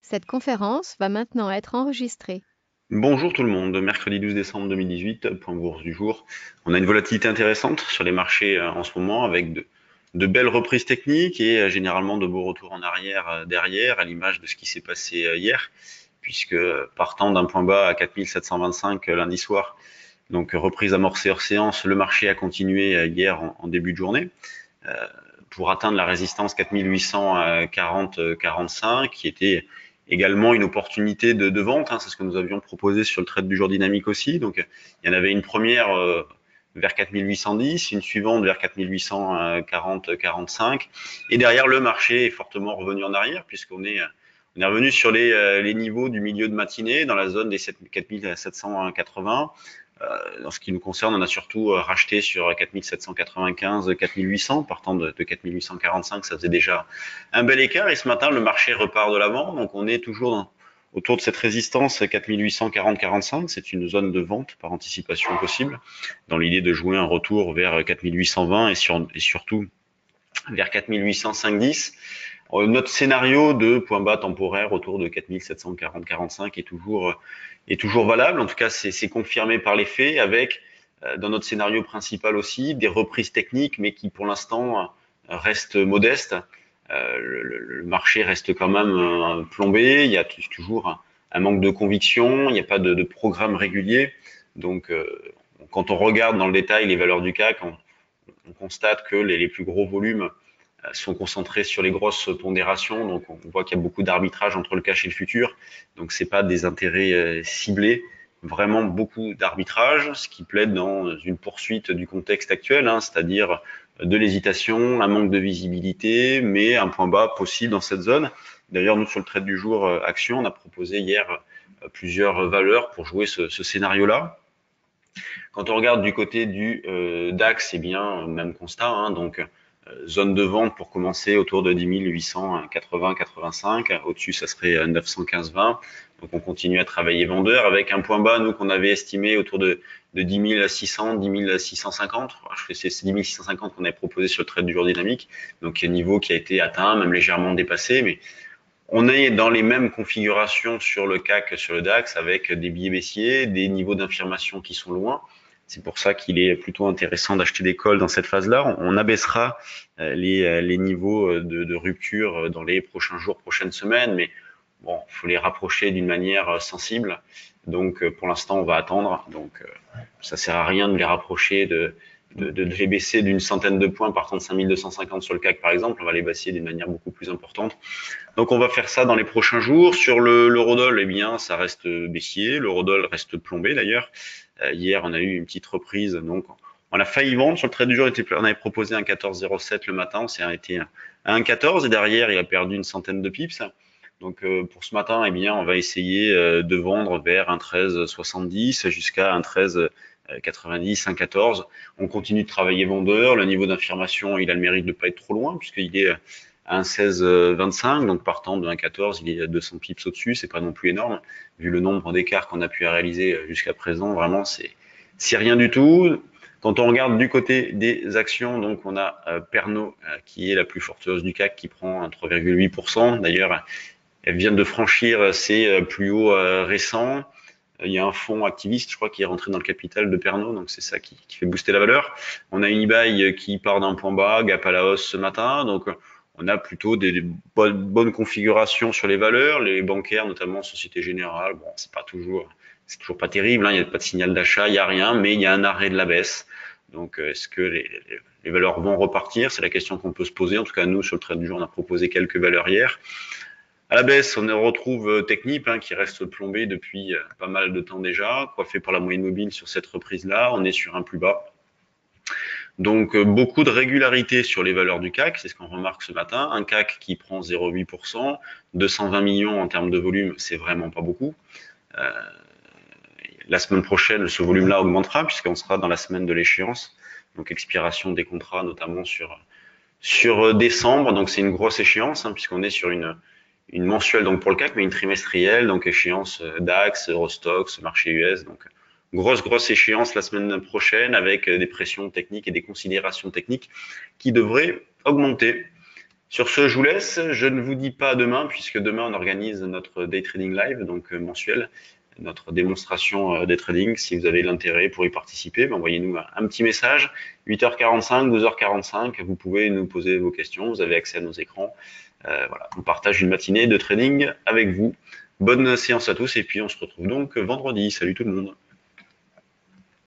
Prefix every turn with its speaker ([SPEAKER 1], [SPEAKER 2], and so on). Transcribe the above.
[SPEAKER 1] Cette conférence va maintenant être enregistrée.
[SPEAKER 2] Bonjour tout le monde, mercredi 12 décembre 2018, point bourse du jour. On a une volatilité intéressante sur les marchés en ce moment avec de belles reprises techniques et généralement de beaux retours en arrière derrière, à l'image de ce qui s'est passé hier, puisque partant d'un point bas à 4725 lundi soir, donc reprise amorcée hors séance, le marché a continué hier en début de journée pour atteindre la résistance 4840-45, qui était également une opportunité de vente. C'est ce que nous avions proposé sur le trade du jour dynamique aussi. Donc, il y en avait une première vers 4810, une suivante vers 4840-45. Et derrière, le marché est fortement revenu en arrière on est revenu sur les niveaux du milieu de matinée dans la zone des 4780. En ce qui nous concerne, on a surtout racheté sur 4795, 4800, partant de 4845, ça faisait déjà un bel écart. Et ce matin, le marché repart de l'avant, donc on est toujours autour de cette résistance 4840-45. C'est une zone de vente par anticipation possible, dans l'idée de jouer un retour vers 4820 et surtout vers 4805-10. Notre scénario de point bas temporaire autour de 4740-45 est toujours valable. En tout cas, c'est confirmé par les faits avec, dans notre scénario principal aussi, des reprises techniques, mais qui pour l'instant restent modestes. Le marché reste quand même plombé. Il y a toujours un manque de conviction. Il n'y a pas de programme régulier. Donc, quand on regarde dans le détail les valeurs du CAC, on constate que les plus gros volumes sont concentrés sur les grosses pondérations. Donc, on voit qu'il y a beaucoup d'arbitrage entre le cash et le futur. Donc, c'est pas des intérêts ciblés, vraiment beaucoup d'arbitrage, ce qui plaide dans une poursuite du contexte actuel, c'est-à-dire de l'hésitation, un manque de visibilité, mais un point bas possible dans cette zone. D'ailleurs, nous, sur le trade du jour action, on a proposé hier plusieurs valeurs pour jouer ce scénario-là. Quand on regarde du côté du DAX, c'est bien même constat. Donc, zone de vente pour commencer autour de 10 880-85. Au-dessus, ça serait 915-20. Donc, on continue à travailler vendeur avec un point bas, nous, qu'on avait estimé autour de 10 600, 10 650. C'est 10 650 qu'on avait proposé sur le trade du jour dynamique. Donc, un niveau qui a été atteint, même légèrement dépassé, mais on est dans les mêmes configurations sur le CAC, sur le DAX, avec des biais baissiers, des niveaux d'infirmation qui sont loin. C'est pour ça qu'il est plutôt intéressant d'acheter des calls dans cette phase-là. On abaissera les niveaux de rupture dans les prochains jours, prochaines semaines, mais bon, il faut les rapprocher d'une manière sensible. Donc, pour l'instant, on va attendre. Donc, ça sert à rien de les rapprocher, de les baisser d'une centaine de points, partant de 5250 sur le CAC, par exemple. On va les baisser d'une manière beaucoup plus importante. Donc, on va faire ça dans les prochains jours. Sur l'eurodoll, eh bien, ça reste baissier. L'eurodoll reste plombé, d'ailleurs. Hier, on a eu une petite reprise. Donc, on a failli vendre sur le trade du jour. On avait proposé un 14,07 le matin. On s'est arrêté à 1,14 et derrière, il a perdu une centaine de pips. Donc, pour ce matin, eh bien, on va essayer de vendre vers un 13,70 jusqu'à un 13,90, 1,14. On continue de travailler vendeur. Le niveau d'infirmation, il a le mérite de ne pas être trop loin puisqu'il est à un 16,25. Donc, partant de 1,14, il est à 200 pips au-dessus. C'est pas non plus énorme vu le nombre d'écarts qu'on a pu réaliser jusqu'à présent. Vraiment, c'est rien du tout. Quand on regarde du côté des actions, donc on a Pernod qui est la plus forteuse du CAC qui prend 3,8%. D'ailleurs, elle vient de franchir ses plus hauts récents. Il y a un fonds activiste, je crois, qui est rentré dans le capital de Pernod, donc c'est ça qui fait booster la valeur. On a une eBay qui part d'un point bas, gap à la hausse ce matin, donc on a plutôt des bonnes configurations sur les valeurs, les bancaires, notamment Société Générale. Bon, c'est toujours pas terrible, il n'y a pas de signal d'achat, il n'y a rien, mais il y a un arrêt de la baisse. Donc, est-ce que les valeurs vont repartir? C'est la question qu'on peut se poser. En tout cas, nous, sur le trade du jour, on a proposé quelques valeurs hier. À la baisse, on retrouve Technip qui reste plombé depuis pas mal de temps déjà, coiffé par la moyenne mobile sur cette reprise-là. On est sur un plus bas. Donc beaucoup de régularité sur les valeurs du CAC, c'est ce qu'on remarque ce matin. Un CAC qui prend 0,8%, 220 millions en termes de volume, c'est vraiment pas beaucoup. La semaine prochaine, ce volume-là augmentera puisqu'on sera dans la semaine de l'échéance, donc expiration des contrats notamment sur décembre. Donc c'est une grosse échéance puisqu'on est sur une mensuelle donc pour le CAC, mais une trimestrielle, donc échéance DAX, Eurostoxx, marché US. Donc grosse échéance la semaine prochaine avec des pressions techniques et des considérations techniques qui devraient augmenter. Sur ce, je vous laisse. Je ne vous dis pas à demain, puisque demain, on organise notre day trading live, donc mensuel, notre démonstration day trading. Si vous avez l'intérêt pour y participer, ben, envoyez-nous un petit message. 8h45, 12h45, vous pouvez nous poser vos questions. Vous avez accès à nos écrans. Voilà, on partage une matinée de trading avec vous. Bonne séance à tous et puis on se retrouve donc vendredi. Salut tout le monde.